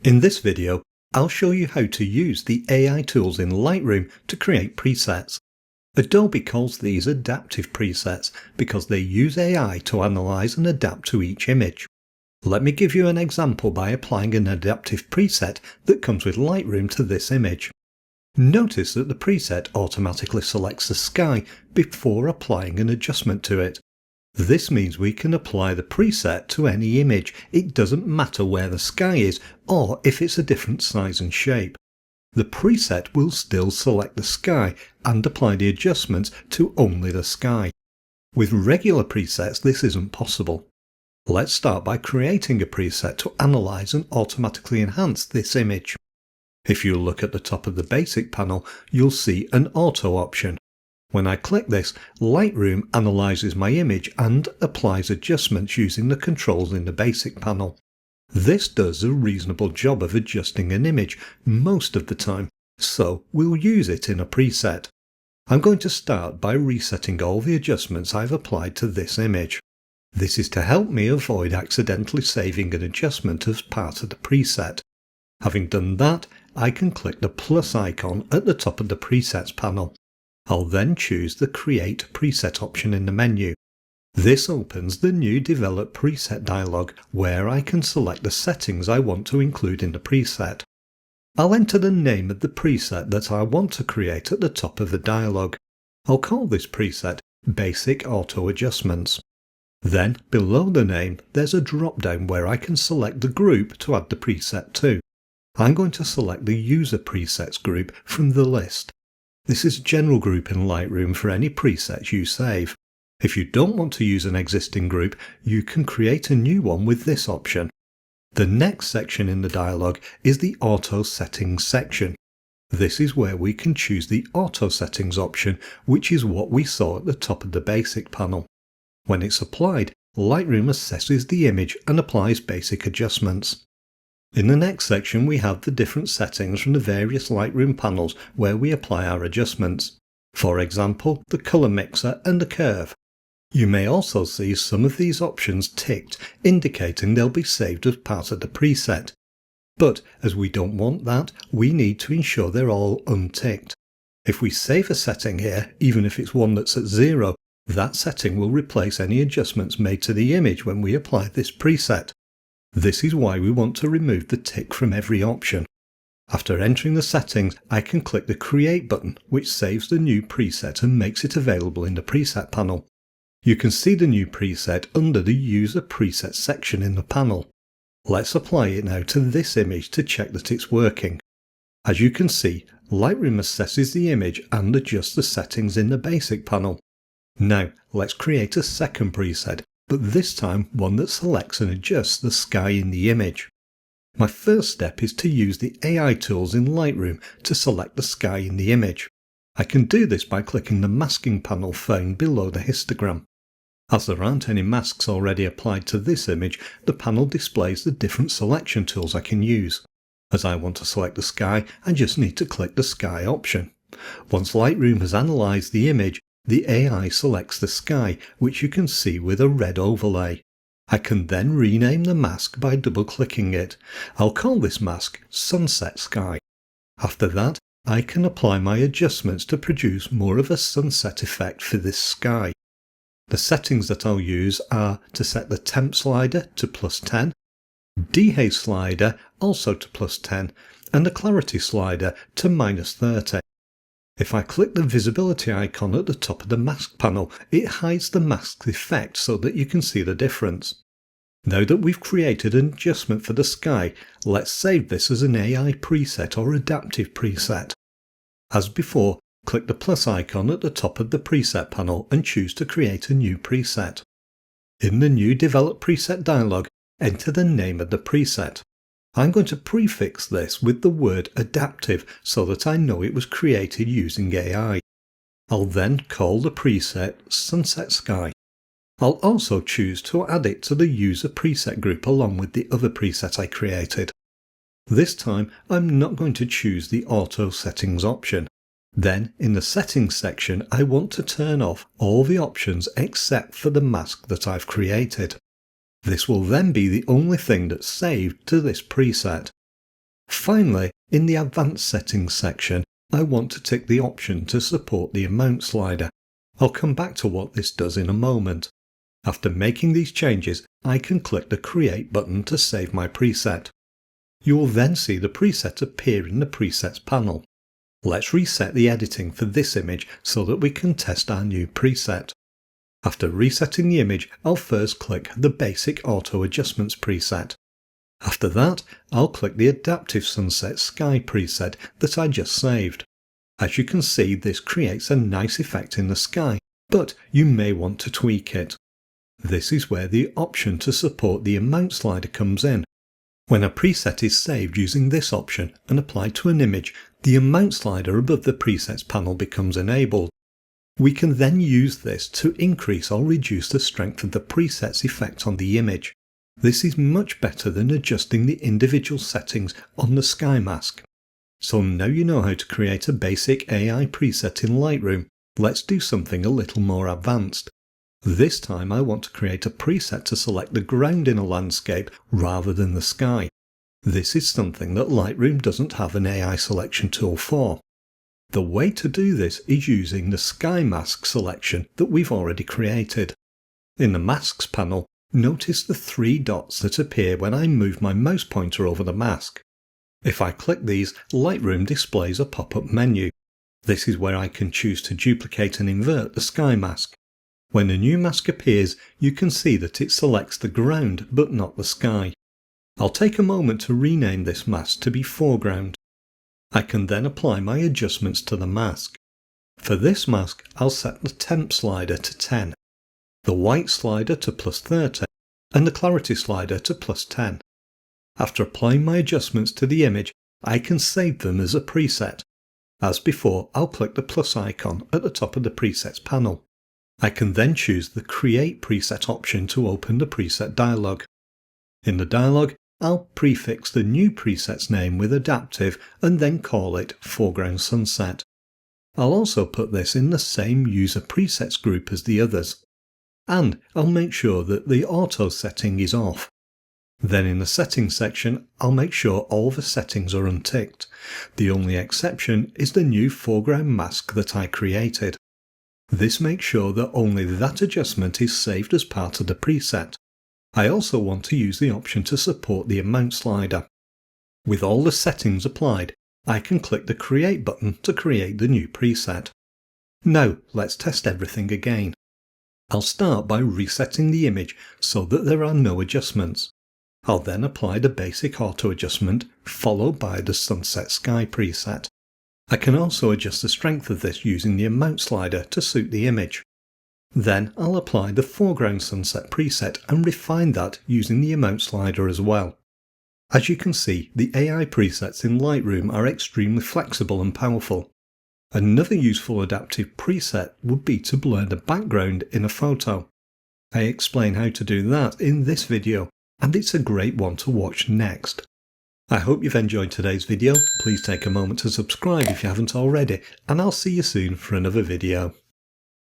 In this video, I'll show you how to use the AI tools in Lightroom to create presets. Adobe calls these adaptive presets because they use AI to analyze and adapt to each image. Let me give you an example by applying an adaptive preset that comes with Lightroom to this image. Notice that the preset automatically selects the sky before applying an adjustment to it. This means we can apply the preset to any image. It doesn't matter where the sky is or if it's a different size and shape. The preset will still select the sky and apply the adjustments to only the sky. With regular presets, this isn't possible. Let's start by creating a preset to analyze and automatically enhance this image. If you look at the top of the basic panel, you'll see an auto option. When I click this, Lightroom analyzes my image and applies adjustments using the controls in the basic panel. This does a reasonable job of adjusting an image most of the time, so we'll use it in a preset. I'm going to start by resetting all the adjustments I've applied to this image. This is to help me avoid accidentally saving an adjustment as part of the preset. Having done that, I can click the plus icon at the top of the presets panel. I'll then choose the Create Preset option in the menu. This opens the new Develop Preset dialog where I can select the settings I want to include in the preset. I'll enter the name of the preset that I want to create at the top of the dialog. I'll call this preset Basic Auto Adjustments. Then, below the name, there's a drop-down where I can select the group to add the preset to. I'm going to select the User Presets group from the list. This is a general group in Lightroom for any presets you save. If you don't want to use an existing group, you can create a new one with this option. The next section in the dialog is the Auto Settings section. This is where we can choose the Auto Settings option, which is what we saw at the top of the basic panel. When it's applied, Lightroom assesses the image and applies basic adjustments. In the next section we have the different settings from the various Lightroom panels where we apply our adjustments. For example, the colour mixer and the curve. You may also see some of these options ticked, indicating they'll be saved as part of the preset. But as we don't want that, we need to ensure they're all unticked. If we save a setting here, even if it's one that's at 0, that setting will replace any adjustments made to the image when we apply this preset. This is why we want to remove the tick from every option. After entering the settings, I can click the Create button, which saves the new preset and makes it available in the preset panel. You can see the new preset under the User Presets section in the panel. Let's apply it now to this image to check that it's working. As you can see, Lightroom assesses the image and adjusts the settings in the basic panel. Now, let's create a second preset, but this time one that selects and adjusts the sky in the image. My first step is to use the AI tools in Lightroom to select the sky in the image. I can do this by clicking the masking panel found below the histogram. As there aren't any masks already applied to this image, the panel displays the different selection tools I can use. As I want to select the sky, I just need to click the sky option. Once Lightroom has analysed the image, the AI selects the sky, which you can see with a red overlay. I can then rename the mask by double-clicking it. I'll call this mask Sunset Sky. After that, I can apply my adjustments to produce more of a sunset effect for this sky. The settings that I'll use are to set the temp slider to +10, dehaze slider also to +10, and the clarity slider to -30. If I click the visibility icon at the top of the mask panel, it hides the mask's effect so that you can see the difference. Now that we've created an adjustment for the sky, let's save this as an AI preset or adaptive preset. As before, click the plus icon at the top of the preset panel and choose to create a new preset. In the new Develop Preset dialog, enter the name of the preset. I'm going to prefix this with the word adaptive so that I know it was created using AI. I'll then call the preset Sunset Sky. I'll also choose to add it to the User Preset group along with the other preset I created. This time I'm not going to choose the Auto Settings option. Then, in the Settings section, I want to turn off all the options except for the mask that I've created. This will then be the only thing that's saved to this preset. Finally, in the Advanced Settings section, I want to tick the option to support the amount slider. I'll come back to what this does in a moment. After making these changes, I can click the Create button to save my preset. You will then see the preset appear in the Presets panel. Let's reset the editing for this image so that we can test our new preset. After resetting the image, I'll first click the Basic Auto Adjustments preset. After that, I'll click the Adaptive Sunset Sky preset that I just saved. As you can see, this creates a nice effect in the sky, but you may want to tweak it. This is where the option to support the amount slider comes in. When a preset is saved using this option and applied to an image, the amount slider above the presets panel becomes enabled. We can then use this to increase or reduce the strength of the preset's effect on the image. This is much better than adjusting the individual settings on the sky mask. So now you know how to create a basic AI preset in Lightroom. Let's do something a little more advanced. This time I want to create a preset to select the ground in a landscape rather than the sky. This is something that Lightroom doesn't have an AI selection tool for. The way to do this is using the sky mask selection that we've already created. In the Masks panel, notice the 3 dots that appear when I move my mouse pointer over the mask. If I click these, Lightroom displays a pop-up menu. This is where I can choose to duplicate and invert the sky mask. When a new mask appears, you can see that it selects the ground but not the sky. I'll take a moment to rename this mask to be foreground. I can then apply my adjustments to the mask. For this mask, I'll set the temp slider to 10, the white slider to +30, and the clarity slider to +10. After applying my adjustments to the image, I can save them as a preset. As before, I'll click the plus icon at the top of the presets panel. I can then choose the Create Preset option to open the preset dialog. In the dialog, I'll prefix the new preset's name with Adaptive and then call it Foreground Sunset. I'll also put this in the same User Presets group as the others. And I'll make sure that the Auto setting is off. Then in the Settings section, I'll make sure all the settings are unticked. The only exception is the new foreground mask that I created. This makes sure that only that adjustment is saved as part of the preset. I also want to use the option to support the amount slider. With all the settings applied, I can click the Create button to create the new preset. Now let's test everything again. I'll start by resetting the image so that there are no adjustments. I'll then apply the basic auto adjustment followed by the Sunset Sky preset. I can also adjust the strength of this using the amount slider to suit the image. Then I'll apply the foreground sunset preset and refine that using the amount slider as well. As you can see, the AI presets in Lightroom are extremely flexible and powerful. Another useful adaptive preset would be to blur the background in a photo. I explain how to do that in this video, and it's a great one to watch next. I hope you've enjoyed today's video. Please take a moment to subscribe if you haven't already, and I'll see you soon for another video.